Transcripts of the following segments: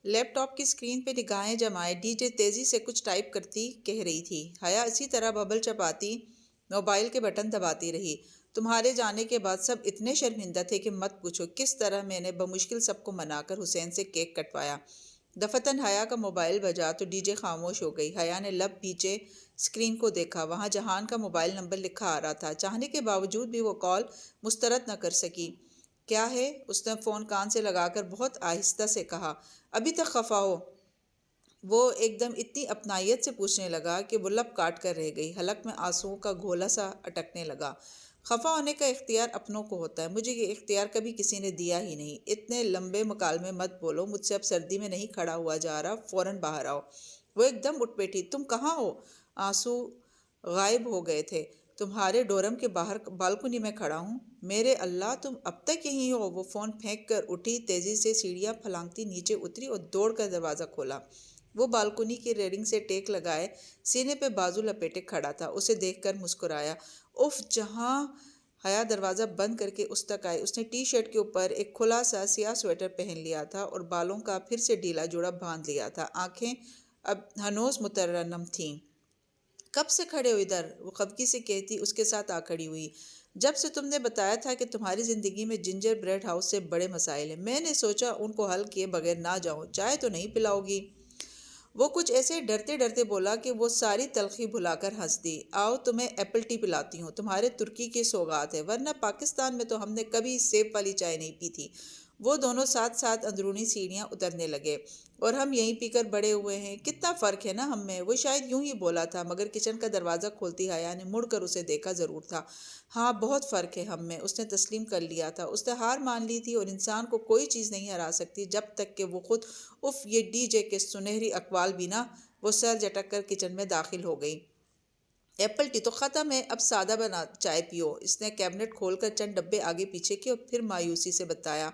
لیپ top کی screen پہ نگاہیں جمائے ڈی جے تیزی سے کچھ ٹائپ کرتی کہہ رہی تھی۔ حیا اسی طرح ببل چپاتی موبائل کے بٹن دباتی رہی۔ تمہارے جانے کے بعد سب اتنے شرمندہ تھے کہ مت پوچھو کس طرح میں نے بمشکل سب کو منا کر حسین سے کیک کٹوایا۔ دفتن حیا کا موبائل بجا تو ڈی جے خاموش ہو گئی۔ حیا نے لب پیچھے اسکرین کو دیکھا، وہاں جہان کا موبائل نمبر لکھا آ رہا تھا۔ چاہنے کے باوجود بھی وہ کال مسترد نہ کر سکی۔ کیا ہے؟ اس نے فون کان سے لگا کر بہت آہستہ سے کہا۔ ابھی تک خفا ہو؟ وہ ایک دم اتنی اپنائیت سے پوچھنے لگا کہ وہ لب کاٹ کر رہ گئی۔ حلق میں آنسوؤں کا گھولا سا اٹکنے لگا۔ خفا ہونے کا اختیار اپنوں کو ہوتا ہے، مجھے یہ اختیار کبھی کسی نے دیا ہی نہیں۔ اتنے لمبے مکالمے مت بولو، مجھ سے اب سردی میں نہیں کھڑا ہوا جا رہا، فوراً باہر آؤ۔ وہ ایک دم اٹھ بیٹھی۔ تم کہاں ہو؟ آنسو غائب ہو گئے تھے۔ تمہارے ڈورم کے باہر بالکنی میں کھڑا ہوں۔ میرے اللہ، تم اب تک یہیں ہو؟ وہ فون پھینک کر اٹھی، تیزی سے سیڑھیاں پھلانگتی نیچے اتری اور دوڑ کر دروازہ کھولا۔ وہ بالکنی کی ریلنگ سے ٹیک لگائے سینے پہ بازو لپیٹے کھڑا تھا۔ اسے دیکھ کر مسکرایا۔ اف جہاں! حیا دروازہ بند کر کے اس تک آئی۔ اس نے ٹی شرٹ کے اوپر ایک کھلا سا سیاہ سویٹر پہن لیا تھا اور بالوں کا پھر سے ڈھیلا جوڑا باندھ لیا تھا۔ آنکھیں اب ہنوز مترنم تھیں۔ کب سے کھڑے ہو ادھر؟ وہ خفگی سے کہتی اس کے ساتھ آ کھڑی ہوئی۔ جب سے تم نے بتایا تھا کہ تمہاری زندگی میں جنجر بریڈ ہاؤس سے بڑے مسائل ہیں، میں نے سوچا ان کو حل کیے بغیر نہ جاؤں۔ چائے تو نہیں پلاؤ گی؟ وہ کچھ ایسے ڈرتے ڈرتے بولا کہ وہ ساری تلخی بھلا کر ہنس دی۔ آؤ تمہیں ایپل ٹی پلاتی ہوں، تمہارے ترکی کی سوغات ہے، ورنہ پاکستان میں تو ہم نے کبھی سیب والی چائے نہیں پی تھی۔ وہ دونوں ساتھ ساتھ اندرونی سیڑھیاں اترنے لگے۔ اور ہم یہیں پی کر بڑے ہوئے ہیں، کتنا فرق ہے نا ہم میں۔ وہ شاید یوں ہی بولا تھا، مگر کچن کا دروازہ کھولتی حیا نے مڑ کر اسے دیکھا ضرور تھا۔ ہاں بہت فرق ہے ہم میں، اس نے تسلیم کر لیا تھا۔ اس نے ہار مان لی تھی اور انسان کو کوئی چیز نہیں ہرا سکتی جب تک کہ وہ خود۔ اف یہ ڈی جے کے سنہری اقوال بھی نا۔ وہ سر جھٹک کر کچن میں داخل ہو گئی۔ ایپل ٹی تو ختم ہے، اب سادہ بنا چائے پیو۔ اس نے کیبنٹ کھول کر چند ڈبے آگے پیچھے کیے اور پھر مایوسی سے بتایا۔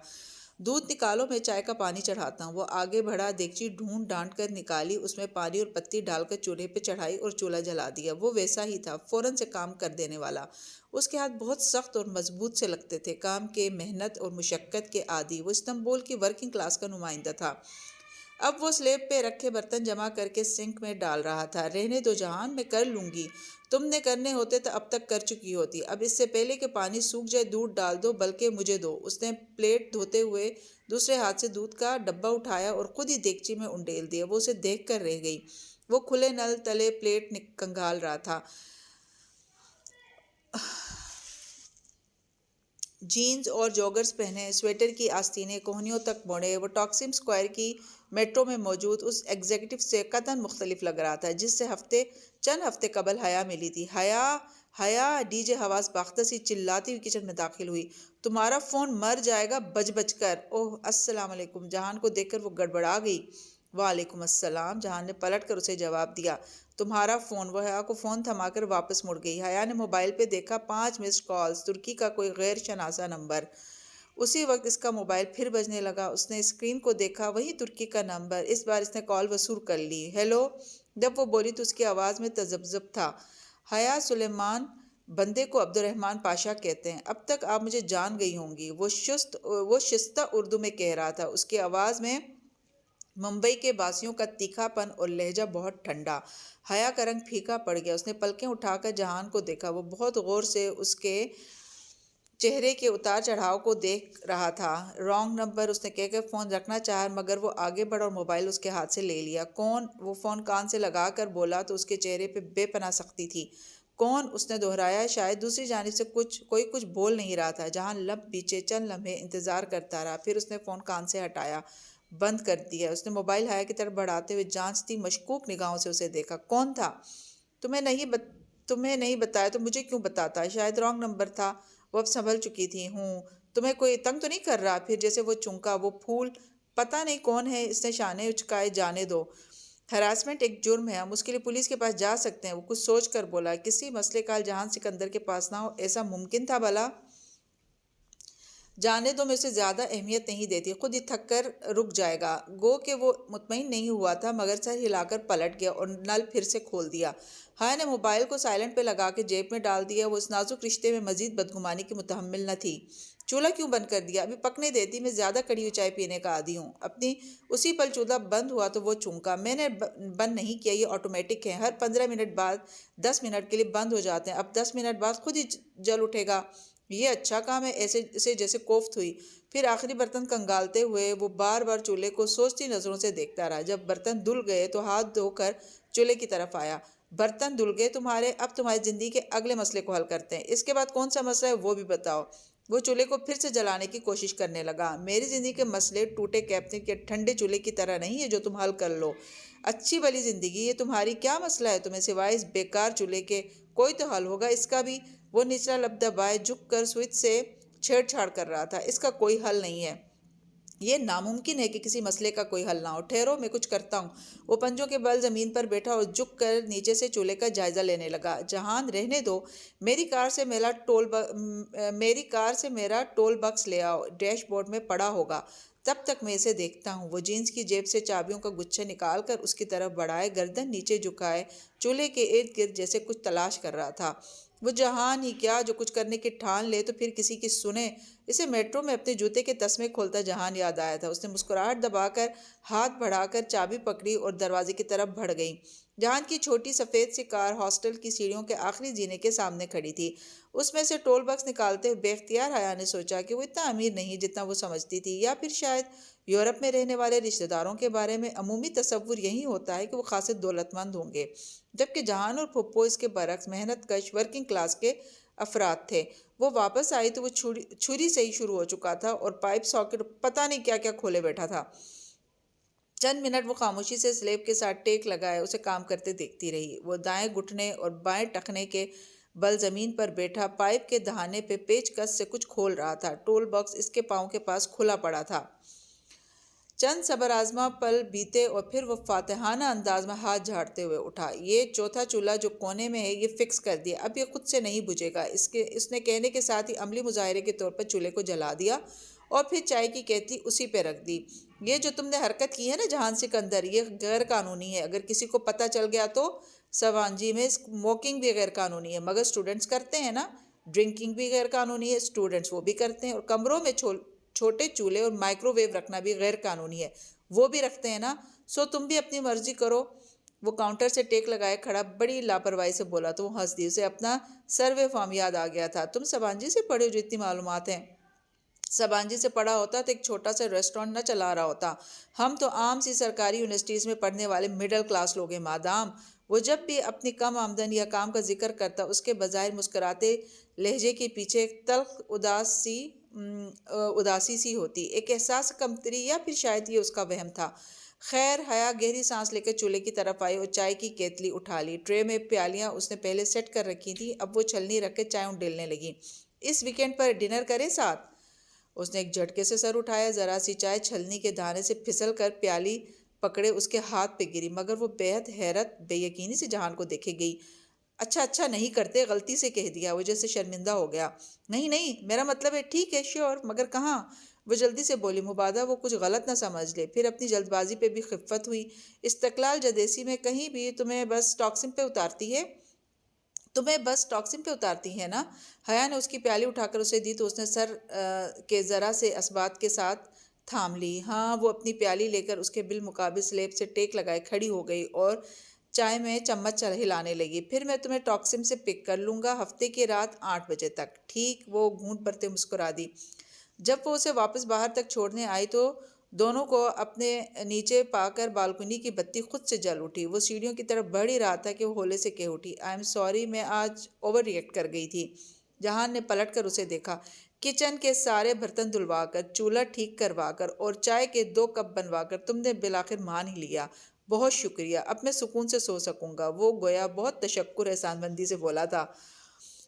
دودھ نکالو، میں چائے کا پانی چڑھاتا ہوں۔ وہ آگے بڑھا، دیگچی ڈھونڈ ڈانٹ کر نکالی، اس میں پانی اور پتی ڈال کر چولہے پہ چڑھائی اور چولہا جلا دیا۔ وہ ویسا ہی تھا، فوراً سے کام کر دینے والا۔ اس کے ہاتھ بہت سخت اور مضبوط سے لگتے تھے، کام کے، محنت اور مشقت کے عادی۔ وہ استنبول کی ورکنگ کلاس کا نمائندہ تھا۔ اب وہ سلیب پہ رکھے برتن جمع کر کے سنک میں ڈال رہا تھا۔ رہنے دو جہان، میں کر لوں گی، تم نے کرنے ہوتے تو اب تک کر چکی ہوتی۔ اب اس سے پہلے کہ پانی سوکھ جائے دودھ ڈال دو، بلکہ مجھے دو۔ اس نے پلیٹ دھوتے ہوئے دوسرے ہاتھ سے دودھ کا ڈبہ اٹھایا اور خود ہی دیگچی میں انڈیل دیا۔ وہ اسے دیکھ کر رہ گئی۔ وہ کھلے نل تلے پلیٹ کنگھال رہا تھا۔ جینز اور جوگرز پہنے، سویٹر کی آستینیں کوہنیوں تک موڑے، وہ ٹاکسم اسکوائر کی میٹرو میں موجود اس ایگزیکٹو سے قطعاً مختلف لگ رہا تھا جس سے چند ہفتے قبل حیا ملی تھی۔ حیا! حیا! ڈی جے حواس باختہ سی چلاتی ہوئی کچن میں داخل ہوئی۔ تمہارا فون مر جائے گا بج بج کر۔ اوہ السلام علیکم۔ جہان کو دیکھ کر وہ گڑبڑا گئی۔ وعلیکم السلام، جہان نے پلٹ کر اسے جواب دیا۔ تمہارا فون۔ وہ حیا کو فون تھما کر واپس مڑ گئی۔ حیا نے موبائل پہ دیکھا، 5 مسڈ کالز، ترکی کا کوئی غیر شناسا نمبر۔ اسی وقت اس کا موبائل پھر بجنے لگا۔ اس نے اسکرین کو دیکھا، وہی ترکی کا نمبر۔ اس بار اس نے کال وصول کر لی۔ ہیلو! جب وہ بولی تو اس کی آواز میں تذبذب تھا۔ حیا سلیمان، بندے کو عبد الرحمن پاشا کہتے ہیں، اب تک آپ مجھے جان گئی ہوں گی۔ وہ شستہ اردو میں کہہ رہا تھا، اس کی آواز میں ممبئی کے باسیوں کا تیکھا پن اور لہجہ بہت ٹھنڈا۔ حیا کا رنگ پھیکا پڑ گیا۔ اس نے پلکیں اٹھا کر جہان کو دیکھا۔ وہ بہت غور سے اس کے چہرے کے اتار چڑھاؤ کو دیکھ رہا تھا۔ رانگ نمبر، اس نے کہہ کر فون رکھنا چاہا، مگر وہ آگے بڑھا اور موبائل اس کے ہاتھ سے لے لیا۔ کون؟ وہ فون کان سے لگا کر بولا تو اس کے چہرے پہ بے پناہ سختی تھی۔ کون؟ اس نے دہرایا۔ شاید دوسری جانب سے کوئی کچھ بول نہیں رہا تھا۔ جہان لب پیچھے چند لمحے انتظار کرتا رہا، پھر اس نے فون کان سے ہٹایا، بند کر دیا۔ اس نے موبائل حیا کی طرف بڑھاتے ہوئے جانچتی مشکوک نگاہوں سے اسے دیکھا۔ کون تھا؟ تمہیں نہیں بتایا تو مجھے کیوں بتاتا؟ شاید رانگ نمبر تھا۔ وہ اب سنبھل چکی تھی۔ ہوں، تمہیں کوئی تنگ تو نہیں کر رہا؟ پھر جیسے وہ چونکا، وہ پھول، پتہ نہیں کون ہے۔ اس نے شانے اچکائے۔ جانے دو، ہراسمنٹ ایک جرم ہے، ہم اس کے لیے پولیس کے پاس جا سکتے ہیں۔ وہ کچھ سوچ کر بولا، کسی مسئلے کا حل جہان سکندر کے پاس نہ ہو، ایسا ممکن تھا بھلا؟ جانے دو، میں اسے زیادہ اہمیت نہیں دیتی، خود ہی تھک کر رک جائے گا۔ گو کہ وہ مطمئن نہیں ہوا تھا، مگر سر ہلا کر پلٹ گیا اور نل پھر سے کھول دیا۔ حیا نے موبائل کو سائلنٹ پہ لگا کے جیب میں ڈال دیا۔ وہ اس نازک رشتے میں مزید بدگمانی کی متحمل نہ تھی۔ چولہا کیوں بند کر دیا؟ ابھی پکنے دیتی، میں زیادہ کڑی ہوئی چائے پینے کا عادی ہوں۔ اپنی اسی پل چولہا بند ہوا تو وہ چونکا۔ میں نے بند نہیں کیا، یہ آٹومیٹک ہے، ہر 15 منٹ بعد 10 منٹ کے لیے بند ہو جاتے ہیں، اب 10 منٹ بعد خود ہی جل اٹھے گا۔ یہ اچھا کام ہے، ایسے اسے جیسے کوفت ہوئی۔ پھر آخری برتن کنگالتے ہوئے وہ بار بار چولہے کو سوچتی نظروں سے دیکھتا رہا۔ جب برتن دھل گئے تو ہاتھ دھو کر چولہے کی طرف آیا۔ برتن دھل گئے تمہارے، اب تمہاری زندگی کے اگلے مسئلے کو حل کرتے ہیں۔ اس کے بعد کون سا مسئلہ ہے وہ بھی بتاؤ۔ وہ چولہے کو پھر سے جلانے کی کوشش کرنے لگا۔ میری زندگی کے مسئلے ٹوٹے کیپٹن کے ٹھنڈے چولہے کی طرح نہیں ہے جو تم حل کر لو۔ اچھی بلی زندگی، یہ تمہاری کیا مسئلہ ہے؟ تمہیں سوائے اس بیکار چولہے کے کوئی تو حل ہوگا اس کا بھی۔ وہ نچلا لب دبائے جھک کر سوئچ سے چھیڑ چھاڑ کر رہا تھا۔ اس کا کوئی حل نہیں ہے، یہ ناممکن ہے کہ کسی مسئلے کا کوئی حل نہ ہو۔ ٹھہرو، میں کچھ کرتا ہوں۔ وہ پنجوں کے بل زمین پر بیٹھا اور جھک کر نیچے سے چولہے کا جائزہ لینے لگا۔ جہان رہنے دو، میری کار سے میرا ٹول باکس لے آؤ، ڈیش بورڈ میں پڑا ہوگا، تب تک میں اسے دیکھتا ہوں۔ وہ جینس کی جیب سے چابیوں کا گچھا نکال کر اس کی طرف بڑھائے، گردن نیچے جھکائے چولہے کے ارد گرد جیسے کچھ تلاش کر رہا تھا۔ وہ جہان ہی کیا جو کچھ کرنے کی ٹھان لے تو پھر کسی کی سنے۔ اسے میٹرو میں اپنے جوتے کے تسمے کھولتا جہان یاد آیا تھا۔ اس نے مسکراہٹ دبا کر ہاتھ بڑھا کر چابی پکڑی اور دروازے کی طرف بڑھ گئی۔ جہان کی چھوٹی سفید سی کار ہاسٹل کی سیڑھیوں کے آخری زینے کے سامنے کھڑی تھی۔ اس میں سے ٹول باکس نکالتے ہوئے بے اختیار حیا نے سوچا کہ وہ اتنا امیر نہیں جتنا وہ سمجھتی تھی، یا پھر شاید یورپ میں رہنے والے رشتہ داروں کے بارے میں عمومی تصور یہی ہوتا ہے کہ وہ خاصے دولت مند ہوں گے، جبکہ جہان اور پھپھو اس کے برعکس محنت کش ورکنگ کلاس کے افراد تھے۔ وہ واپس آئی تو وہ چھری سے ہی شروع ہو چکا تھا اور پائپ ساکٹ پتہ نہیں کیا کیا کھولے بیٹھا تھا۔ چند منٹ وہ خاموشی سے سلیب کے ساتھ ٹیک لگائے اسے کام کرتے دیکھتی رہی۔ وہ دائیں گھٹنے اور بائیں ٹخنے کے بل زمین پر بیٹھا پائپ کے دہانے پہ پیچ کس سے کچھ کھول رہا تھا۔ ٹول باکس اس کے پاؤں کے پاس کھلا پڑا تھا۔ چند صبر آزما پل بیتے اور پھر وہ فاتحانہ انداز میں ہاتھ جھاڑتے ہوئے اٹھا۔ یہ چوتھا چولہا جو کونے میں ہے یہ فکس کر دیا، اب یہ خود سے نہیں بجھے گا۔ اس نے کہنے کے ساتھ ہی عملی مظاہرے کے طور پر چولہے کو جلا دیا اور پھر چائے کی کیتلی اسی پہ رکھ دی۔ یہ جو تم نے حرکت کی ہے نا جہان سکندر، یہ غیر قانونی ہے۔ اگر کسی کو پتہ چل گیا تو سوانجی میں اسموکنگ بھی غیر قانونی ہے، مگر سٹوڈنٹس کرتے ہیں نا۔ ڈرنکنگ بھی غیر قانونی ہے، سٹوڈنٹس وہ بھی کرتے ہیں، اور کمروں میں چھوٹے چولہے اور مائکرو ویو رکھنا بھی غیر قانونی ہے، وہ بھی رکھتے ہیں نا۔ سو تم بھی اپنی مرضی کرو۔ وہ کاؤنٹر سے ٹیک لگائے کھڑا بڑی لاپرواہی سے بولا تو وہ ہنس دی۔ اسے اپنا سروے فارم یاد آ گیا تھا۔ تم سبانجی سے پڑھے ہو جو اتنی معلومات ہیں؟ سبانجی سے پڑھا ہوتا تو ایک چھوٹا سا ریسٹورانٹ نہ چلا رہا ہوتا۔ ہم تو عام سی سرکاری یونیورسٹیز میں پڑھنے والے مڈل کلاس لوگ ہیں مادام۔ وہ جب بھی اپنی کم آمدنی یا کام کا ذکر کرتا اس کے بظاہر مسکراتے لہجے کے پیچھے ایک تلخ اداسی سی ہوتی، ایک احساس کمتری، یا پھر شاید یہ اس کا وہم تھا۔ خیر، حیا گہری سانس لے کر چولہے کی طرف آئی اور چائے کی کیتلی اٹھا لی۔ ٹرے میں پیالیاں اس نے پہلے سیٹ کر رکھی تھی، اب وہ چھلنی رکھ کے چائے ڈیلنے لگی۔ اس ویکینڈ پر ڈنر کریں ساتھ؟ اس نے ایک جھٹکے سے سر اٹھایا۔ ذرا سی چائے چھلنی کے دانے سے پھسل کر پیالی پکڑے اس کے ہاتھ پہ گری، مگر وہ بے حد حیرت بے یقینی سے جہان کو دیکھے گئی۔ اچھا نہیں کرتے، غلطی سے کہہ دیا۔ وہ جیسے شرمندہ ہو گیا۔ نہیں، میرا مطلب ہے ٹھیک ہے، شیور، مگر کہاں؟ وہ جلدی سے بولی، مبادا وہ کچھ غلط نہ سمجھ لے۔ پھر اپنی جلد بازی پہ بھی خفت ہوئی۔ استقلال جدیسی میں کہیں بھی تمہیں بس ٹاکسن پہ اتارتی ہے نا؟ حیا نے اس کی پیالی اٹھا کر اسے دی تو اس نے سر کے ذرا سے اثبات کے ساتھ تھام لی۔ ہاں، وہ اپنی پیالی لے کر اس کے بالمقابل سلیب سے ٹیک لگائے کھڑی ہو گئی اور چائے میں چمچ ہلانے لگی۔ پھر میں تمہیں ٹاکسن سے پک کر لوں گا ہفتے کی رات 8 بجے تک، ٹھیک؟ وہ گھونٹ بھرتے مسکرا دی۔ جب وہ اسے واپس باہر تک چھوڑنے آئی تو دونوں کو اپنے نیچے پا کر بالکنی کی بتی خود سے جل اٹھی۔ وہ سیڑھیوں کی طرف بڑھ ہی رہا تھا کہ وہ ہولے سے کہہ اٹھی، آئی ایم سوری، میں آج اوور ریئیکٹ کر گئی تھی۔ جہان نے پلٹ کر اسے دیکھا۔ کچن کے سارے برتن دھلوا کر، چولہا ٹھیک کروا کر اور چائے کے 2 کپ بنوا کر تم نے بالآخر مان ہی لیا۔ بہت شکریہ، اب میں سکون سے سو سکوں گا۔ وہ گویا بہت تشکر احسان مندی سے بولا تھا۔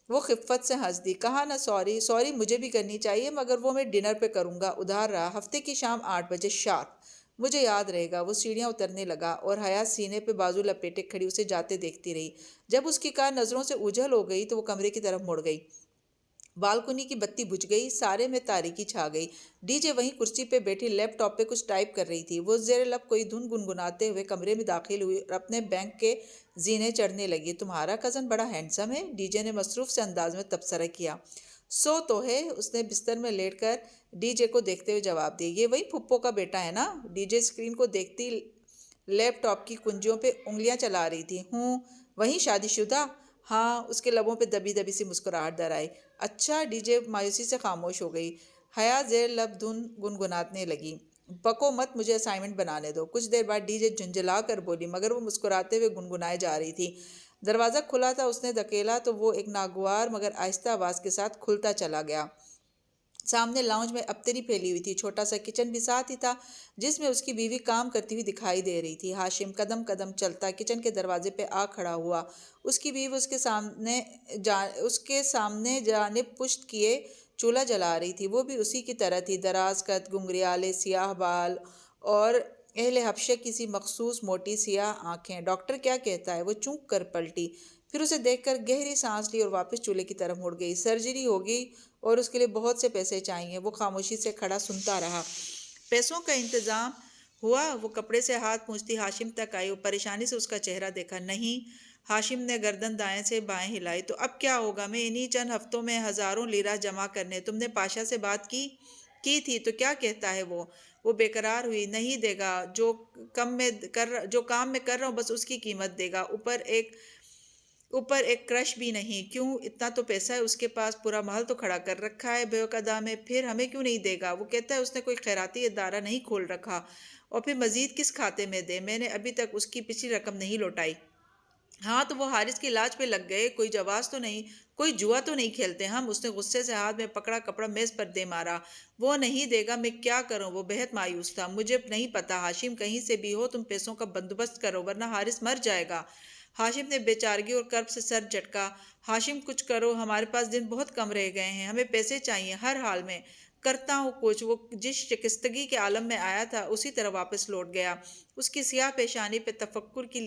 وہ خفت سے ہنس دی۔ کہا نا سوری مجھے بھی کرنی چاہیے، مگر وہ میں ڈنر پہ کروں گا، ادھار رہا، ہفتے کی شام 8 بجے شارپ، مجھے یاد رہے گا۔ وہ سیڑھیاں اترنے لگا اور حیا سینے پہ بازو لپیٹے کھڑی اسے جاتے دیکھتی رہی۔ جب اس کی کار نظروں سے اوجھل ہو گئی تو وہ کمرے کی طرف مڑ گئی۔ بالکنی کی بتی بجھ گئی، سارے میں تاریکی چھا گئی۔ ڈی جے وہیں کرسی پہ بیٹھی لیپ ٹاپ پہ کچھ ٹائپ کر رہی تھی۔ وہ زیر لب کوئی دھن گنگناتے ہوئے کمرے میں داخل ہوئی اور اپنے بینک کے زینے چڑھنے لگی۔ تمہارا کزن بڑا ہینڈسم ہے، ڈی جے نے مصروف سے انداز میں تبصرہ کیا۔ سو تو ہے، اس نے بستر میں لیٹ کر ڈی جے کو دیکھتے ہوئے جواب دیا۔ یہ وہی پھپھو کا بیٹا ہے نا؟ ڈی جے اسکرین کو دیکھتی لیپ ٹاپ کی کنجیوں پہ انگلیاں چلا رہی تھی۔ ہوں، وہیں شادی شدہ؟ ہاں، اس کے لبوں پہ دبی دبی سی مسکراہٹ در آئی۔ اچھا، ڈی جے مایوسی سے خاموش ہو گئی۔ حیا زیر لب دھن گنگنانے لگی۔ بکو مت، مجھے اسائنمنٹ بنانے دو۔ کچھ دیر بعد ڈی جے جھنجھلا کر بولی، مگر وہ مسکراتے ہوئے گنگنائے جا رہی تھی۔ دروازہ کھلا تھا، اس نے دھکیلا تو وہ ایک ناگوار مگر آہستہ آواز کے ساتھ کھلتا چلا گیا۔ سامنے لاؤنج میں ابتری پھیلی ہوئی تھی، چھوٹا سا کچن بھی ساتھ ہی تھا جس میں اس کی بیوی کام کرتی ہوئی دکھائی دے رہی تھی۔ ہاشم قدم قدم چلتا کچن کے دروازے پہ آ کھڑا ہوا۔ اس کی بیوی اس کے سامنے جانب پشت کیے چولہا جلا رہی تھی۔ وہ بھی اسی کی طرح تھی، دراز قد، گنگریالے سیاہ بال اور اہل حبشہ کی سی مخصوص موٹی سیاہ آنکھیں۔ ڈاکٹر کیا کہتا ہے؟ وہ چونک کر پلٹی، پھر اسے دیکھ کر گہری سانس لی اور واپس چولہے کی طرف مڑ گئی۔ سرجری ہوگی اور اس کے لیے بہت سے پیسے چاہیے۔ وہ خاموشی سے کھڑا سنتا رہا۔ پیسوں کا انتظام ہوا؟ وہ کپڑے سے ہاتھ پونچھتی ہاشم تک آئی اور پریشانی سے اس کا چہرہ دیکھا۔ نہیں، ہاشم نے گردن دائیں سے بائیں ہلائی۔ تو اب کیا ہوگا؟ میں انہی چند ہفتوں میں ہزاروں لیرہ جمع کرنے۔ تم نے پاشا سے بات کی تھی تو کیا کہتا ہے وہ؟ وہ بے قرار ہوئی۔ نہیں دے گا، جو کام میں کر رہا ہوں بس اس کی قیمت دے گا، اوپر ایک کرش بھی نہیں۔ کیوں؟ اتنا تو پیسہ ہے اس کے پاس، پورا محل تو کھڑا کر رکھا ہے بیوقع ادا میں۔ پھر ہمیں کیوں نہیں دے گا؟ وہ کہتا ہے اس نے کوئی خیراتی ادارہ نہیں کھول رکھا۔ اور پھر مزید کس کھاتے میں دے؟ میں نے ابھی تک اس کی پچھلی رقم نہیں لوٹائی۔ ہاں تو وہ حارث کے علاج پہ لگ گئے، کوئی جواز تو نہیں، کوئی جوا تو نہیں کھیلتے ہم؟ اس نے غصے سے ہاتھ میں پکڑا کپڑا میز پر دے مارا۔ وہ نہیں دے گا، میں کیا کروں؟ وہ بہت مایوس تھا۔ مجھے نہیں پتا ہاشم، کہیں سے بھی ہو تم پیسوں کا بندوبست کرو ورنہ حارث مر جائے گا۔ ہاشم نے بے چارگی اور کرب سے سر جھٹکا۔ ہاشم کچھ کرو، ہمارے پاس دن بہت کم رہ گئے ہیں، ہمیں پیسے چاہیے ہر حال میں۔ کرتا ہوں کچھ۔ وہ جس شکستگی کے عالم میں آیا تھا اسی طرح واپس لوٹ گیا۔ اس کی سیاہ پیشانی پہ تفکر کی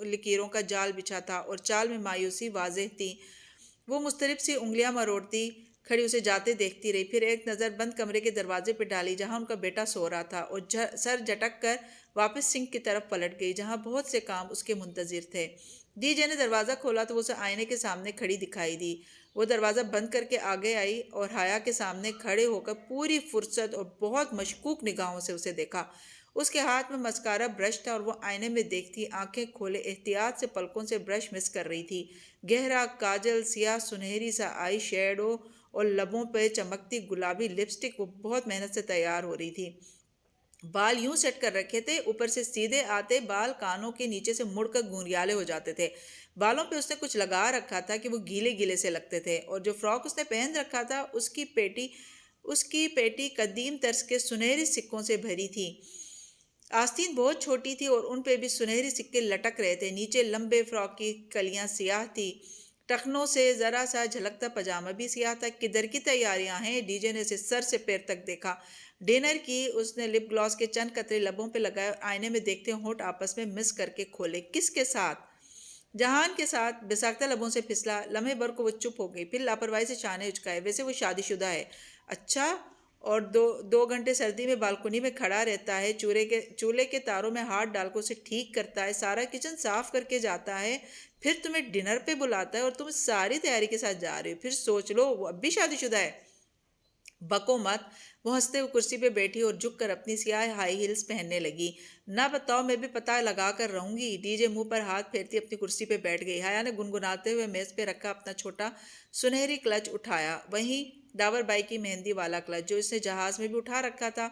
لکیروں کا جال بچھا تھا اور چال میں مایوسی واضح تھی۔ وہ مضطرب سی انگلیاں مروڑتی کھڑی اسے جاتے دیکھتی رہی، پھر ایک نظر بند کمرے کے دروازے پہ ڈالی جہاں ان کا بیٹا سو رہا تھا، اور سر جھٹک کر واپس سنک کی طرف پلٹ گئی جہاں بہت سے کام اس کے منتظر تھے۔ ڈی جے نے دروازہ کھولا تو وہ اسے آئینے کے سامنے کھڑی دکھائی دی۔ وہ دروازہ بند کر کے آگے آئی اور حیا کے سامنے کھڑے ہو کر پوری فرصت اور بہت مشکوک نگاہوں سے اسے دیکھا۔ اس کے ہاتھ میں مسکارا برش تھا اور وہ آئینے میں دیکھتی آنکھیں کھولے احتیاط سے پلکوں سے برش مس کر رہی تھی۔ گہرا کاجل، سیاہ سنہری سا آئی شیڈو اور لبوں پہ چمکتی گلابی لپسٹک، وہ بہت محنت سے تیار ہو رہی تھی۔ بال یوں سیٹ کر رکھے تھے، اوپر سے سیدھے آتے بال کانوں کے نیچے سے مڑ کر گنگریالے ہو جاتے تھے۔ بالوں پہ اس نے کچھ لگا رکھا تھا کہ وہ گیلے گیلے سے لگتے تھے، اور جو فراک اس نے پہن رکھا تھا اس کی پیٹی قدیم طرز کے سنہری سکوں سے بھری تھی۔ آستین بہت چھوٹی تھی اور ان پہ بھی سنہری سکے لٹک رہے تھے۔ نیچے لمبے فراک کی کلیاں سیاہ تھی، ٹخنوں سے ذرا سا جھلکتا پاجامہ بھی سیاہ تھا۔ کدھر کی تیاریاں ہیں؟ ڈی جے نے اسے سر سے پیر تک دیکھا۔ ڈنر کی۔ اس نے لپ گلاس کے چند قطرے لبوں پہ لگائے اور آئینے میں دیکھتے ہونٹ آپس میں مس کر کے کھولے۔ کس کے ساتھ؟ جہان کے ساتھ۔ بساختہ لبوں سے پھسلا۔ لمحے بھر کو وہ چپ ہو گئی، پھر لاپرواہی سے شانے اچکائے۔ ویسے وہ شادی شدہ ہے۔ اچھا، اور دو گھنٹے سردی میں بالکنی میں کھڑا رہتا ہے، چولہے کے تاروں میں ہاتھ ڈال کر اسے ٹھیک کرتا ہے، سارا کچن صاف کر کے جاتا ہے، پھر تمہیں ڈنر پہ بلاتا ہے اور تم ساری تیاری کے ساتھ جا رہے ہو۔ پھر سوچ لو، وہ اب بھی شادی شدہ ہے۔ بکو مت۔ وہ ہنستے ہوئے کرسی پہ بیٹھی اور جھک کر اپنی سیاہ ہائی ہیلز پہننے لگی۔ نہ بتاؤ، میں بھی پتہ لگا کر رہوں گی۔ ڈی جے منہ پر ہاتھ پھیرتی اپنی کرسی پہ بیٹھ گئی۔ حیا نے گنگناتے ہوئے میز پہ رکھا اپنا چھوٹا سنہری کلچ اٹھایا، وہی ڈاور بائی کی مہندی والا کلچ جو اس نے جہاز میں بھی اٹھا رکھا تھا۔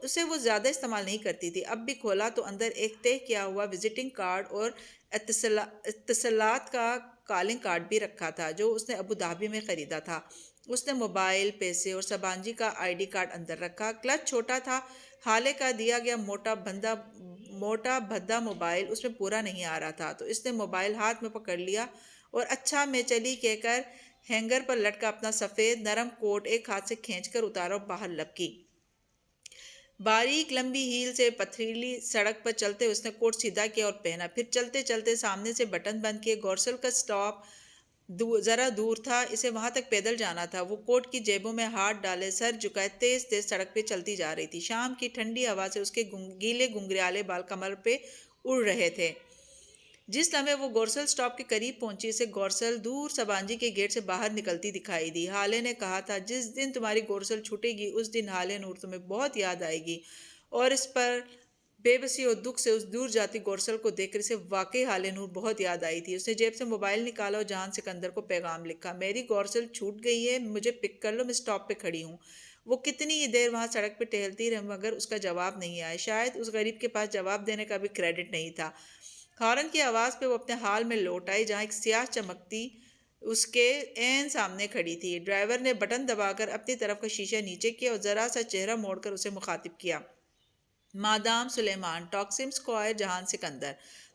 اسے وہ زیادہ استعمال نہیں کرتی تھی۔ اب بھی کھولا تو اندر ایک طے کیا ہوا وزٹنگ کارڈ اور اتصالات کا کالنگ کارڈ بھی رکھا تھا جو اس نے ابوظہبی میں خریدا تھا۔ اس نے موبائل، پیسے اور سبانجی کا آئی ڈی کارڈ اندر رکھا۔ کلچ چھوٹا تھا، حالے کا دیا گیا موٹا بھدا موبائل اس میں پورا نہیں آ رہا تھا، تو اس نے موبائل ہاتھ میں پکڑ لیا اور اچھا میں چلی کہہ کر ہینگر پر لٹکا اپنا سفید نرم کوٹ ایک ہاتھ سے کھینچ کر اتارا اور باہر لپکی۔ باریک لمبی ہیل سے پتھریلی سڑک پر چلتے اس نے کوٹ سیدھا کیا اور پہنا، پھر چلتے چلتے سامنے سے بٹن بند کیے۔ گورسل کا سٹاپ ذرا دور تھا، اسے وہاں تک پیدل جانا تھا۔ وہ کوٹ کی جیبوں میں ہاتھ ڈالے سر جھکائے تیز تیز سڑک پہ چلتی جا رہی تھی۔ شام کی ٹھنڈی ہوا سے اس کے گیلے گنگریالے بال کمر پہ اڑ رہے تھے۔ جس لمحے وہ گورسل سٹاپ کے قریب پہنچی اسے گورسل دور سبانجی کے گیٹ سے باہر نکلتی دکھائی دی۔ ہالے نے کہا تھا جس دن تمہاری گورسل چھوٹے گی اس دن ہالے نور تمہیں بہت یاد آئے گی، اور اس پر بے بسی اور دکھ سے اس دور جاتی گورسل کو دیکھ کر اسے واقعی ہالے نور بہت یاد آئی تھی۔ اس نے جیب سے موبائل نکالا اور جہان سکندر کو پیغام لکھا، میری گورسل چھوٹ گئی ہے، مجھے پک کر لو، میں سٹاپ پہ کھڑی ہوں۔ وہ کتنی ہی دیر وہاں سڑک پہ ٹہلتی رہی مگر اس کا جواب نہیں آیا۔ شاید اس غریب کے پاس جواب دینے کا بھی کریڈٹ نہیں تھا۔ ہارن کی آواز پہ وہ اپنے حال میں لوٹ آئی جہاں ایک سیاہ چمکتی اس کے عین سامنے کھڑی تھی۔ ڈرائیور نے بٹن دبا کر اپنی طرف کا شیشہ نیچے کیا اور ذرا سا چہرہ موڑ کر اسے مخاطب کیا، مادام سلیمان، ٹاکسم اسکوائر، جہان سکندر۔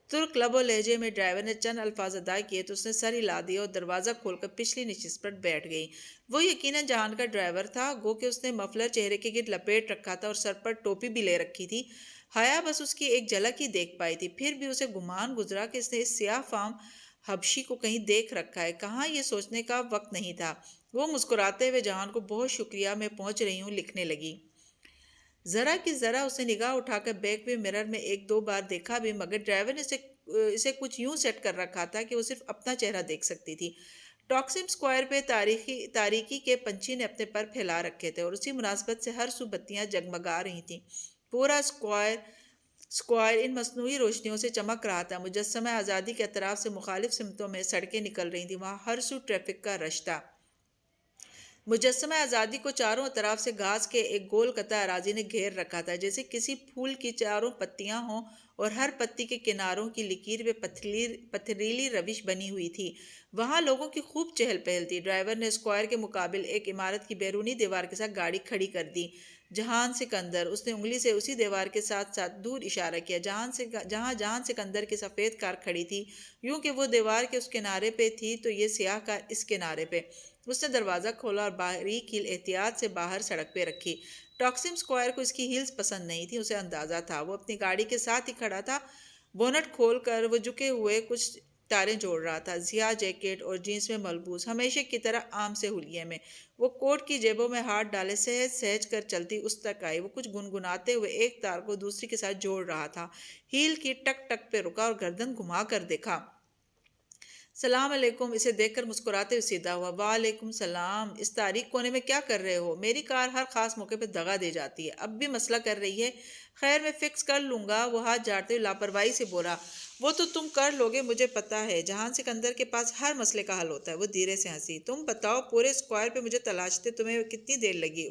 ترک لب و لہجے میں ڈرائیور نے چند الفاظ ادا کیے تو اس نے سر ہلا دیا اور دروازہ کھول کر پچھلی نشست پر بیٹھ گئی۔ وہ یقیناً جہان کا ڈرائیور تھا، گو کہ اس نے مفلر چہرے کے گرد لپیٹ رکھا تھا اور سر پر ٹوپی بھی لے رکھی تھی۔ حیا بس اس کی ایک جھلک ہی دیکھ پائی تھی، پھر بھی اسے گمان گزرا کہ اس نے اس سیاہ فام حبشی کو کہیں دیکھ رکھا ہے، کہاں یہ سوچنے کا وقت نہیں تھا۔ وہ مسکراتے ہوئے جہان کو بہت شکریہ، میں پہنچ رہی ہوں لکھنے لگی۔ ذرا کی ذرا اسے نگاہ اٹھا کر بیک وے مرر میں ایک دو بار دیکھا بھی مگر ڈرائیور نے اسے کچھ یوں سیٹ کر رکھا تھا کہ وہ صرف اپنا چہرہ دیکھ سکتی تھی۔ ٹاکسم اسکوائر پہ تاریکی کے پنچھی نے اپنے پر پھیلا رکھے تھے اور اسی مناسبت سے ہر سو بتیاں جگمگا رہی تھیں۔ پورا اسکوائر ان مصنوعی روشنیوں سے چمک رہا تھا۔ مجسمہ آزادی کے اطراف سے مخالف سمتوں میں سڑکیں نکل رہی تھیں، وہاں ہر سو ٹریفک کا رش تھا۔ مجسمہ آزادی کو چاروں طرف سے گھاس کے ایک گول قطع اراضی نے گھیر رکھا تھا، جیسے کسی پھول کی چاروں پتیاں ہوں اور ہر پتی کے کناروں کی لکیر پہ پتھریلی روش بنی ہوئی تھی۔ وہاں لوگوں کی خوب چہل پہل تھی۔ ڈرائیور نے اسکوائر کے مقابل ایک عمارت کی بیرونی دیوار کے ساتھ گاڑی کھڑی کر دی۔ جہان سکندر، اس نے انگلی سے اسی دیوار کے ساتھ ساتھ دور اشارہ کیا جہاں جہان سکندر کی سفید کار کھڑی تھی، یوں کہ وہ دیوار کے اس کنارے پہ تھی تو یہ سیاہ کار اس کنارے پہ۔ اس نے دروازہ کھولا اور باریک ہیل احتیاط سے باہر سڑک پہ رکھی۔ ٹاکسم اسکوائر کو اس کی ہیلز پسند نہیں تھی، اسے اندازہ تھا۔ وہ اپنی گاڑی کے ساتھ ہی کھڑا تھا، بونٹ کھول کر وہ جھکے ہوئے کچھ تاریں جوڑ رہا تھا، سیاہ جیکٹ اور جینس میں ملبوس، ہمیشہ کی طرح عام سے حلیے میں۔ وہ کوٹ کی جیبوں میں ہاتھ ڈالے سہج سہج کر چلتی اس تک آئی۔ وہ کچھ گنگناتے ہوئے ایک تار کو دوسری کے ساتھ جوڑ رہا تھا۔ ہیل کی ٹک ٹک پہ رکا اور گردن گھما کر دیکھا۔ سلام علیکم، اسے دیکھ کر مسکراتے ہوئے سیدھا ہوا۔ وعلیکم السلام، اس تاریک کونے میں کیا کر رہے ہو؟ میری کار ہر خاص موقع پہ دغا دے جاتی ہے، اب بھی مسئلہ کر رہی ہے۔ خیر میں فکس کر لوں گا، وہ ہاتھ جھاڑتے ہوئے لاپرواہی سے بولا۔ وہ تو تم کر لوگے، مجھے پتا ہے، جہان سکندر کے پاس ہر مسئلے کا حل ہوتا ہے۔ وہ دھیرے سے ہنسی۔ تم بتاؤ، پورے اسکوائر پہ مجھے تلاشتے تمہیں کتنی دیر لگی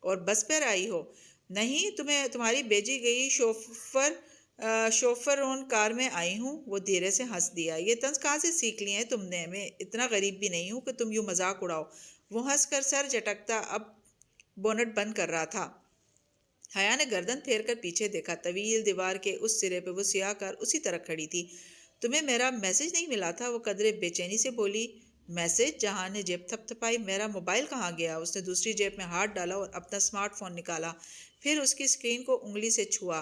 اور بس پر آئی ہو؟ نہیں، تمہاری بھیجی گئی شوفرون کار میں آئی ہوں۔ وہ دھیرے سے ہنس دیا۔ یہ طنز کہاں سے سیکھ لی ہیں تم نے؟ میں اتنا غریب بھی نہیں ہوں کہ تم یوں مذاق اڑاؤ۔ وہ ہنس کر سر جھٹکتا اب بونٹ بند کر رہا تھا۔ حیا نے گردن پھیر کر پیچھے دیکھا۔ طویل دیوار کے اس سرے پہ وہ سیاہ کار اسی طرح کھڑی تھی۔ تمہیں میرا میسج نہیں ملا تھا؟ وہ قدرے بے چینی سے بولی۔ میسج؟ جہان نے جیب تھپ تھپائی۔ میرا موبائل کہاں گیا؟ اس نے دوسری جیب میں ہاتھ ڈالا اور اپنا سمارٹ فون نکالا، پھر اس کی اسکرین کو انگلی سے چھوا۔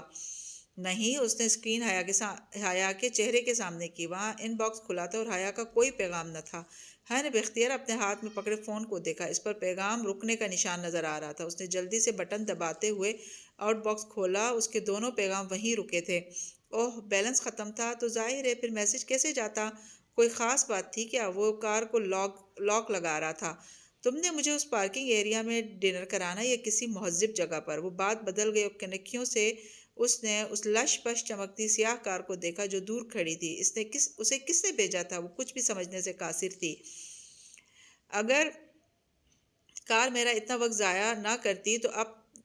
نہیں، اس نے اسکرین حیا کے چہرے کے سامنے کی۔ وہاں ان باکس کھلا تھا اور حیا کا کوئی پیغام نہ تھا۔ حیا نے باختیار اپنے ہاتھ میں پکڑے فون کو دیکھا، اس پر پیغام رکنے کا نشان نظر آ رہا تھا۔ اس نے جلدی سے بٹن دباتے ہوئے آؤٹ باکس کھولا، اس کے دونوں پیغام وہیں رکے تھے۔ اوہ، بیلنس ختم تھا تو ظاہر ہے پھر میسج کیسے جاتا؟ کوئی خاص بات تھی کیا؟ وہ کار کو لاک لگا رہا تھا۔ تم نے مجھے اس پارکنگ ایریا میں ڈنر کرانا یا کسی مہذب جگہ پر؟ وہ بات بدل گئی اور کنکھیوں سے اس نے اس لش پش چمکتی سیاہ کار کو دیکھا جو دور کھڑی تھی۔ اسے کس نے بھیجا تھا؟ وہ کچھ بھی سمجھنے سے قاصر تھی۔ اگر کار میرا اتنا وقت ضائع نہ کرتی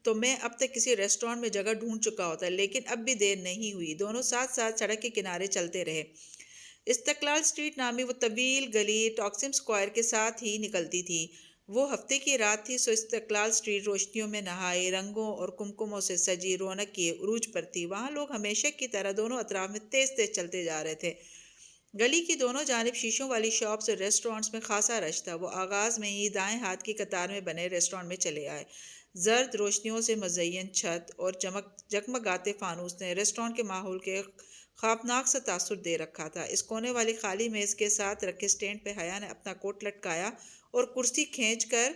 تو میں اب تک کسی ریسٹورانٹ میں جگہ ڈھونڈ چکا ہوتا، لیکن اب بھی دیر نہیں ہوئی۔ دونوں ساتھ ساتھ سڑک کے کنارے چلتے رہے۔ استقلال اسٹریٹ نامی وہ طویل گلی ٹاکسم اسکوائر کے ساتھ ہی نکلتی تھی۔ وہ ہفتے کی رات تھی، سو استقلال اسٹریٹ روشنیوں میں نہائی، رنگوں اور کمکموں سے سجی، رونق کی عروج پر تھی۔ وہاں لوگ ہمیشہ کی طرح دونوں اطراف میں تیز تیز چلتے جا رہے تھے۔ گلی کی دونوں جانب شیشوں والی شاپس اور ریسٹورانٹس میں خاصا رش تھا۔ وہ آغاز میں ہی دائیں ہاتھ کی قطار میں بنے ریسٹورانٹ میں چلے آئے۔ زرد روشنیوں سے مزین چھت اور جگمگاتے فانوس نے ریسٹورانٹ کے ماحول کے خوابناک سا تاثر دے رکھا تھا۔ اس کونے والی خالی میز کے ساتھ رکھے سٹینڈ پہ حیا نے اپنا کوٹ لٹکایا اور کرسی کھینچ کر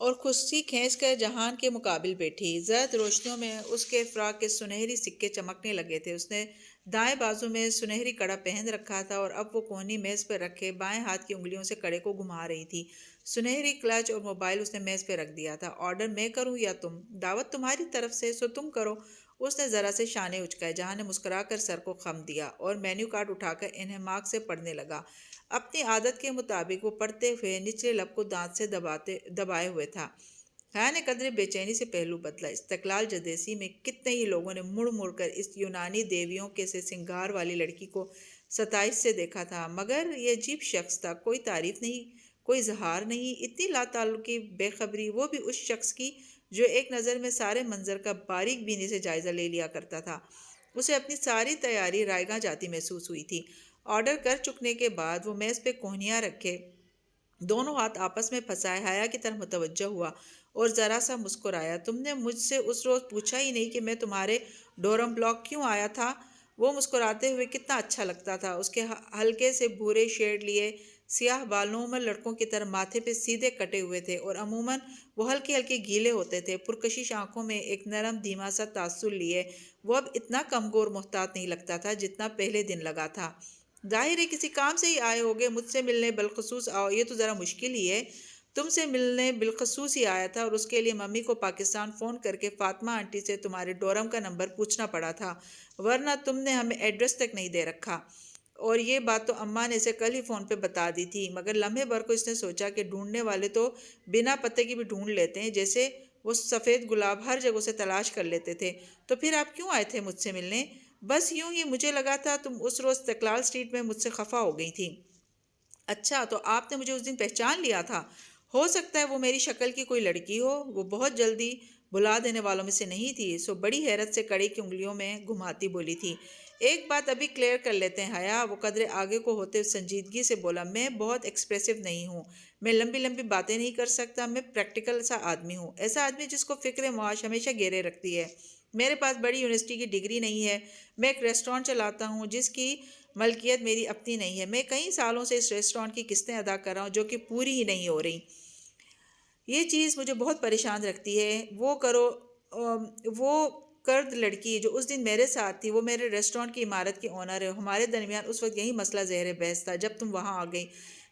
اور خشکی کھینچ کر جہان کے مقابل بیٹھی۔ زرد روشنیوں میں اس کے فراق کے سنہری سکے چمکنے لگے تھے۔ اس نے دائیں بازو میں سنہری کڑا پہن رکھا تھا اور اب وہ کوہنی میز پر رکھے بائیں ہاتھ کی انگلیوں سے کڑے کو گھما رہی تھی۔ سنہری کلچ اور موبائل اس نے میز پہ رکھ دیا تھا۔ آرڈر میں کروں یا تم؟ دعوت تمہاری طرف سے، سو تم کرو۔ اس نے ذرا سے شانے اچکائے۔ جہاں نے مسکرا کر سر کو خم دیا اور مینیو کارڈ اٹھا کر انہماک سے پڑھنے لگا۔ اپنی عادت کے مطابق وہ پڑھتے ہوئے نچلے لب کو دانت سے دبائے ہوئے تھا۔ حیا نے قدرے بے چینی سے پہلو بدلا۔ استقلال جدیسی میں کتنے ہی لوگوں نے مڑ مڑ کر اس یونانی دیویوں کے سے سنگار والی لڑکی کو ستائش سے دیکھا تھا، مگر یہ عجیب شخص تھا۔ کوئی تعریف نہیں، کوئی اظہار نہیں، اتنی لا تعلقی بے خبری، وہ بھی اس شخص کی جو ایک نظر میں سارے منظر کا باریک بینی سے جائزہ لے لیا کرتا تھا۔ اسے اپنی ساری تیاری رائیگاں جاتی محسوس ہوئی تھی۔ آرڈر کر چکنے کے بعد وہ میز پہ کوہنیاں رکھے دونوں ہاتھ آپس میں پھنسائے حیا کی طرف متوجہ ہوا اور ذرا سا مسکرایا۔ تم نے مجھ سے اس روز پوچھا ہی نہیں کہ میں تمہارے ڈورم بلاک کیوں آیا تھا؟ وہ مسکراتے ہوئے کتنا اچھا لگتا تھا۔ اس کے ہلکے سے بھورے شیڈ لیے سیاہ بال نورمل لڑکوں کی طرح ماتھے پہ سیدھے کٹے ہوئے تھے اور عموماً وہ ہلکے ہلکے گیلے ہوتے تھے۔ پرکشش آنکھوں میں ایک نرم دھیما سا تاثر لیے وہ اب اتنا کمزور محتاط نہیں لگتا تھا جتنا پہلے دن لگا تھا۔ ظاہر ہے کسی کام سے ہی آئے ہوگے، مجھ سے ملنے بالخصوص آؤ، یہ تو ذرا مشکل ہی ہے۔ تم سے ملنے بالخصوص ہی آیا تھا اور اس کے لیے ممی کو پاکستان فون کر کے فاطمہ آنٹی سے تمہارے ڈورم کا نمبر پوچھنا پڑا تھا، ورنہ تم نے ہمیں ایڈریس تک نہیں دے رکھا۔ اور یہ بات تو اماں نے اسے کل ہی فون پہ بتا دی تھی، مگر لمحے بھر کو اس نے سوچا کہ ڈھونڈنے والے تو بنا پتے کی بھی ڈھونڈ لیتے ہیں، جیسے وہ سفید گلاب ہر جگہ سے تلاش کر لیتے تھے۔ تو پھر آپ کیوں آئے تھے مجھ سے ملنے؟ بس یوں ہی، مجھے لگا تھا تم اس روز استقلال اسٹریٹ میں مجھ سے خفا ہو گئی تھی۔ اچھا، تو آپ نے مجھے اس دن پہچان لیا تھا؟ ہو سکتا ہے وہ میری شکل کی کوئی لڑکی ہو، وہ بہت جلدی بھلا دینے والوں میں سے نہیں تھی۔ سو بڑی حیرت سے کڑے کی انگلیوں میں گھماتی بولی تھی۔ ایک بات ابھی کلیئر کر لیتے ہیں حیا، وہ قدرے آگے کو ہوتے سنجیدگی سے بولا، میں بہت ایکسپریسو نہیں ہوں، میں لمبی لمبی باتیں نہیں کر سکتا، میں پریکٹیکل سا آدمی ہوں، ایسا آدمی جس کو فکر معاش ہمیشہ گھیرے رکھتی ہے۔ میرے پاس بڑی یونیورسٹی کی ڈگری نہیں ہے، میں ایک ریسٹورانٹ چلاتا ہوں جس کی ملکیت میری اپنی نہیں ہے، میں کئی سالوں سے اس ریسٹورانٹ کی قسطیں ادا کر رہا ہوں جو کہ پوری ہی نہیں ہو رہی۔ یہ چیز مجھے بہت پریشان رکھتی ہے۔ وہ کرد لڑکی جو اس دن میرے ساتھ تھی، وہ میرے ریسٹورانٹ کی عمارت کی اونر ہے۔ ہمارے درمیان اس وقت یہی مسئلہ زہر بحث تھا جب تم وہاں آ گئی۔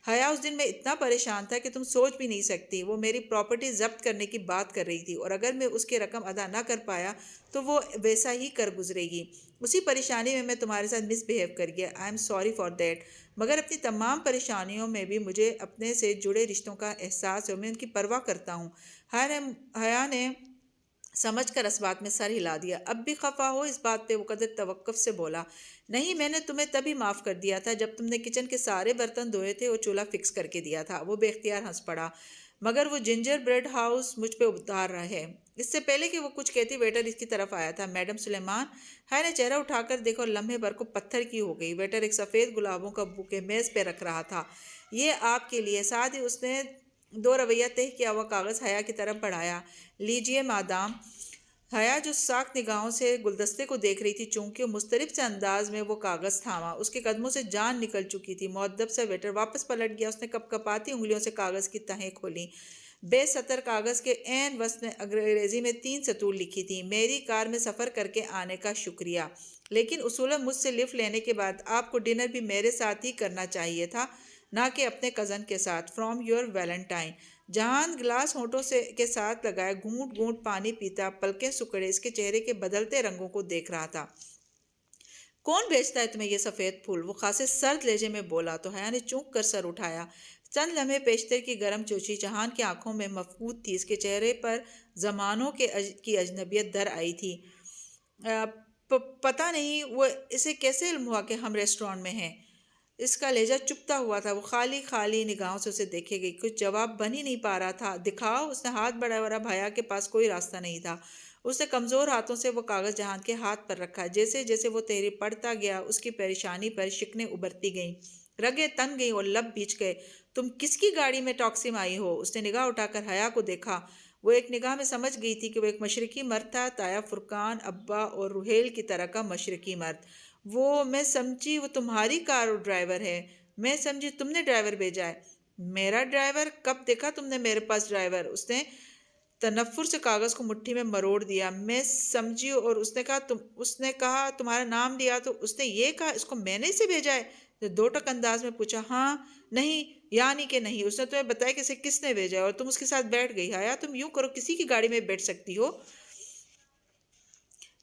حیا، اس دن میں اتنا پریشان تھا کہ تم سوچ بھی نہیں سکتی۔ وہ میری پراپرٹی ضبط کرنے کی بات کر رہی تھی اور اگر میں اس کی رقم ادا نہ کر پایا تو وہ ویسا ہی کر گزرے گی۔ اسی پریشانی میں تمہارے ساتھ مس بہیو کر گیا، I am sorry for that, مگر اپنی تمام پریشانیوں میں بھی مجھے اپنے سے جڑے رشتوں کا احساس ہے اور میں ان کی پرواہ کرتا ہوں۔ حیا نے سمجھ کر اس بات میں سر ہلا دیا۔ اب بھی خفا ہو اس بات پہ؟ وہ قدر توقف سے بولا، نہیں، میں نے تمہیں تبھی معاف کر دیا تھا جب تم نے کچن کے سارے برتن دھوئے تھے اور چولہا فکس کر کے دیا تھا۔ وہ بے اختیار ہنس پڑا، مگر وہ جنجر بریڈ ہاؤس مجھ پہ اتار رہا ہے۔ اس سے پہلے کہ وہ کچھ کہتی ویٹر اس کی طرف آیا تھا۔ میڈم سلیمان؟ حیا نے چہرہ اٹھا کر دیکھا اور لمحے بھر کو پتھر کی ہو گئی۔ ویٹر ایک سفید گلابوں کا بوکے میز پہ رکھ رہا تھا۔ یہ آپ کے لیے۔ ساتھ ہی اس نے دو رویہ طے کیا ہوا کاغذ حیا کی طرف بڑھایا۔ لیجئے مادام۔ حیا جو ساکھ نگاہوں سے گلدستے کو دیکھ رہی تھی، چونکہ مضطرب سے انداز میں وہ کاغذ تھاما، اس کے قدموں سے جان نکل چکی تھی۔ مؤدب سا ویٹر واپس پلٹ گیا۔ اس نے کپکپاتی انگلیوں سے کاغذ کی تہیں کھولیں۔ بے سطر کاغذ کے عین وسط میں انگریزی میں 3 سطور لکھی تھی، میری کار میں سفر کر کے آنے کا شکریہ، لیکن اصولاً مجھ سے لفٹ لینے کے بعد آپ کو ڈنر بھی میرے ساتھ ہی کرنا چاہیے تھا، نہ کہ اپنے کزن کے ساتھ۔ From your Valentine. جہان گلاس ہونٹوں کے ساتھ لگائے گھونٹ گھونٹ پانی پیتا، پلکیں سکڑے اس کے چہرے کے بدلتے رنگوں کو دیکھ رہا تھا۔ کون بھیجتا ہے تمہیں یہ سفید پھول؟ وہ خاصے سرد لہجے میں بولا تو حیا نے چونک کر سر اٹھایا۔ چند لمحے پیشتر کی گرم چوچی جہان کی آنکھوں میں مفقود تھی، اس کے چہرے پر زمانوں کی اجنبیت در آئی تھی۔ پتہ نہیں وہ اسے کیسے علم ہوا کہ ہم ریسٹورانٹ میں ہیں؟ اس کا لہجہ چپتا ہوا تھا۔ وہ خالی خالی نگاہوں سے اسے دیکھے گئی، کچھ جواب بن ہی نہیں پا رہا تھا۔ دکھاؤ، اس نے ہاتھ بڑھایا اور اب حیا کے پاس کوئی راستہ نہیں تھا۔ اس نے کمزور ہاتھوں سے وہ کاغذ جہان کے ہاتھ پر رکھا۔ جیسے جیسے وہ تحریر پڑھتا گیا، اس کی پریشانی پر شکنیں ابھرتی گئیں، رگیں تن گئیں اور لب بھیج گئے۔ تم کس کی گاڑی میں ٹیکسی میں آئی ہو؟ اس نے نگاہ اٹھا کر حیا کو دیکھا۔ وہ ایک نگاہ میں سمجھ گئی تھی کہ وہ ایک مشرقی مرد تھا، تایا فرقان ابا اور روحیل کی طرح کا مشرقی مرد۔ میں سمجھی وہ تمہاری کار اور ڈرائیور ہے، میں سمجھی تم نے ڈرائیور بھیجا ہے۔ میرا ڈرائیور؟ کب دیکھا تم نے میرے پاس ڈرائیور؟ اس نے تنفر سے کاغذ کو مٹھی میں مروڑ دیا۔ میں سمجھی اور اس نے کہا تمہارا نام لیا تو اس نے یہ کہا اس کو میں نے اسے بھیجا ہے؟ دو ٹک انداز میں پوچھا۔ ہاں، نہیں یعنی کہ نہیں، اس نے تمہیں بتایا کہ اسے کس نے بھیجا ہے اور تم اس کے ساتھ بیٹھ گئی۔ حیا تم یوں کرو، کسی کی گاڑی میں بیٹھ سکتی ہو؟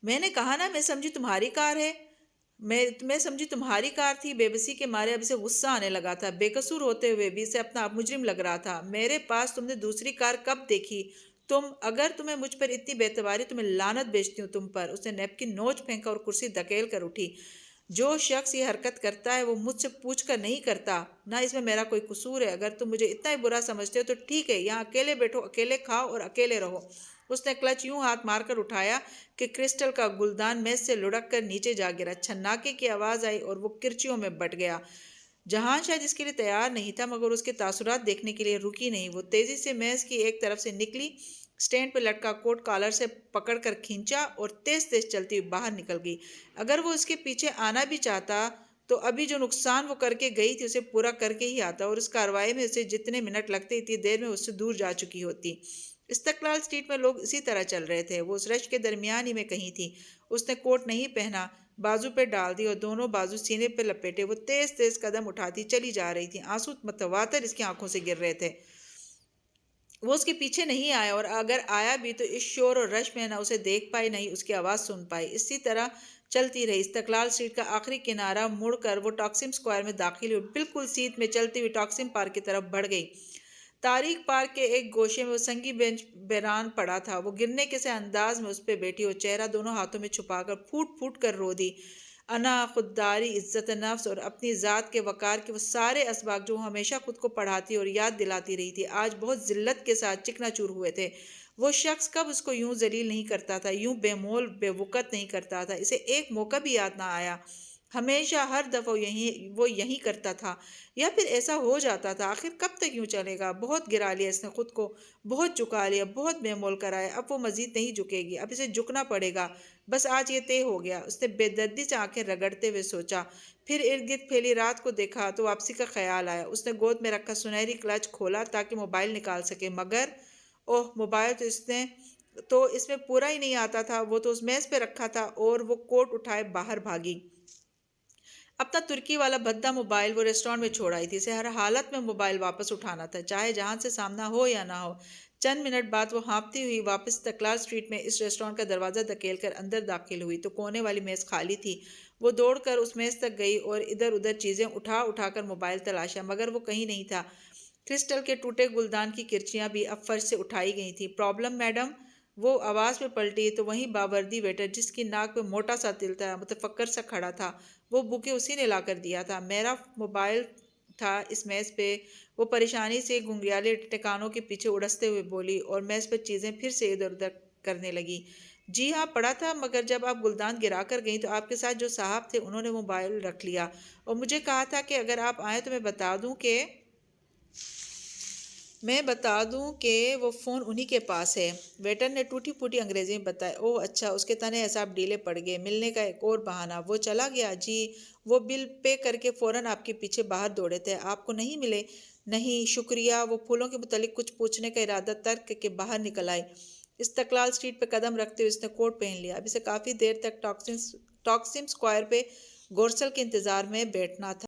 میں نے کہا نا میں سمجھی تمہاری کار ہے۔ میں سمجھی تمہاری کار تھی۔ بے بسی کے مارے اب اسے غصہ آنے لگا تھا۔ بے قصور ہوتے ہوئے بھی اسے اپنا آپ مجرم لگ رہا تھا۔ میرے پاس تم نے دوسری کار کب دیکھی؟ اگر تمہیں مجھ پر اتنی بے اعتباری تو میں لعنت بھیجتی ہوں تم پر۔ اس نے نیپکن نوچ پھینکا اور کرسی دھکیل کر اٹھی۔ جو شخص یہ حرکت کرتا ہے وہ مجھ سے پوچھ کر نہیں کرتا، نہ اس میں میرا کوئی قصور ہے۔ اگر تم مجھے اتنا ہی برا سمجھتے ہو تو ٹھیک ہے، یہاں اکیلے بیٹھو، اکیلے کھاؤ اور اکیلے رہو۔ اس نے کلچ یوں ہاتھ مار کر اٹھایا کہ کرسٹل کا گلدان میز سے لڑک کر نیچے جا گرا۔ چھناکے کی آواز آئی اور وہ کرچیوں میں بٹ گیا۔ جہان شاید اس کے لیے تیار نہیں تھا مگر اس کے تاثرات دیکھنے کے لیے رکی نہیں۔ وہ تیزی سے میز کی ایک طرف سے نکلی، سٹینڈ پہ لٹکا کوٹ کالر سے پکڑ کر کھینچا اور تیز تیز چلتی ہوئی باہر نکل گئی۔ اگر وہ اس کے پیچھے آنا بھی چاہتا تو ابھی جو نقصان وہ کر کے گئی تھی اسے پورا کر کے ہی آتا، اور اس کارروائی میں اسے جتنے منٹ لگتے اتنی دیر میں اس سے دور جا چکی ہوتی۔ استقلال اسٹریٹ میں لوگ اسی طرح چل رہے تھے۔ وہ اس رش کے درمیان ہی میں کہیں تھی۔ اس نے کوٹ نہیں پہنا، بازو پہ ڈال دی اور دونوں بازو سینے پہ لپیٹے وہ تیز تیز قدم اٹھاتی چلی جا رہی تھی۔ آنسو متواتر اس کی آنکھوں سے گر رہے تھے۔ وہ اس کے پیچھے نہیں آیا، اور اگر آیا بھی تو اس شور اور رش میں نہ اسے دیکھ پائی نہ ہی اس کی آواز سن پائی۔ اسی طرح چلتی رہی۔ استقلال اسٹریٹ کا آخری کنارہ مڑ کر وہ ٹاکسم اسکوائر میں داخل ہوئی، بالکل سیدھ میں چلتی ہوئی ٹاکسم پارک کی طرف بڑھ گئی۔ تاریک پارک کے ایک گوشے میں وہ سنگی بینچ بیران پڑا تھا۔ وہ گرنے کے سے انداز میں اس پہ بیٹھی اور چہرہ دونوں ہاتھوں میں چھپا کر پھوٹ پھوٹ کر رو دی۔ انا، خودداری، عزت نفس اور اپنی ذات کے وقار کے وہ سارے اسباق جو وہ ہمیشہ خود کو پڑھاتی اور یاد دلاتی رہی تھی آج بہت ذلت کے ساتھ چکنا چور ہوئے تھے۔ وہ شخص کب اس کو یوں ذلیل نہیں کرتا تھا، یوں بے مول بے وقت نہیں کرتا تھا، اسے ایک موقع بھی یاد نہ آیا۔ ہمیشہ ہر دفعہ وہ یہی کرتا تھا، یا پھر ایسا ہو جاتا تھا۔ آخر کب تک یوں چلے گا؟ بہت گرا لیا اس نے خود کو، بہت جھکا لیا، بہت بے مول کرایا۔ اب وہ مزید نہیں جھکے گی، اب اسے جھکنا پڑے گا، بس آج یہ طے ہو گیا۔ اس نے بے دردی سے آنکھیں رگڑتے ہوئے سوچا، پھر ارد گرد پھیلی رات کو دیکھا تو واپسی کا خیال آیا۔ اس نے گود میں رکھا سنہری کلچ کھولا تاکہ موبائل نکال سکے، مگر موبائل تو اس میں پورا ہی نہیں آتا تھا۔ وہ تو اس میز پہ رکھا تھا، اور وہ کوٹ اٹھائے باہر بھاگی۔ اپنا ترکی والا بھدا موبائل وہ ریسٹورانٹ میں چھوڑ آئی تھی۔ اسے ہر حالت میں موبائل واپس اٹھانا تھا، چاہے جہان سے سامنا ہو یا نہ ہو۔ چند منٹ بعد وہ ہانپتی ہوئی واپس استقلال اسٹریٹ میں اس ریسٹورانٹ کا دروازہ دھکیل کر اندر داخل ہوئی تو کونے والی میز خالی تھی۔ وہ دوڑ کر اس میز تک گئی اور ادھر ادھر چیزیں اٹھا اٹھا کر موبائل تلاشا، مگر وہ کہیں نہیں تھا۔ کرسٹل کے ٹوٹے گلدان کی کرچیاں بھی اب فرش سے اٹھائی گئی تھیں۔ Problem madam? وہ آواز پہ پلٹی تو وہیں باوردی ویٹر، جس کی ناک پہ موٹا سا تل تھا، متفکر سا کھڑا تھا۔ وہ بوکے اسی نے لا کر دیا تھا۔ میرا موبائل تھا اس میز پہ، وہ پریشانی سے گھنگریالے ٹکانوں کے پیچھے اڑستے ہوئے بولی، اور میز پہ چیزیں پھر سے ادھر ادھر کرنے لگی۔ جی ہاں پڑا تھا، مگر جب آپ گلدان گرا کر گئیں تو آپ کے ساتھ جو صاحب تھے انہوں نے موبائل رکھ لیا اور مجھے کہا تھا کہ اگر آپ آئیں تو میں بتا دوں کہ وہ فون انہی کے پاس ہے۔ ویٹر نے ٹوٹی پھوٹی انگریزی میں بتایا۔ اوہ اچھا، اس کے تنے اعصاب ڈھیلے پڑ گئے۔ ملنے کا ایک اور بہانہ۔ وہ چلا گیا؟ جی، وہ بل پے کر کے فوراً آپ کے پیچھے باہر دوڑے تھے۔ آپ کو نہیں ملے؟ نہیں، شکریہ۔ وہ پھولوں کے متعلق کچھ پوچھنے کا ارادہ ترک کے باہر نکل آئی۔ استقلال اسٹریٹ پہ قدم رکھتے ہوئے اس نے کوٹ پہن لیا۔ اب اسے کافی دیر تک ٹاکسم اسکوائر پہ گورسل کے انتظار میں بیٹھنا تھا۔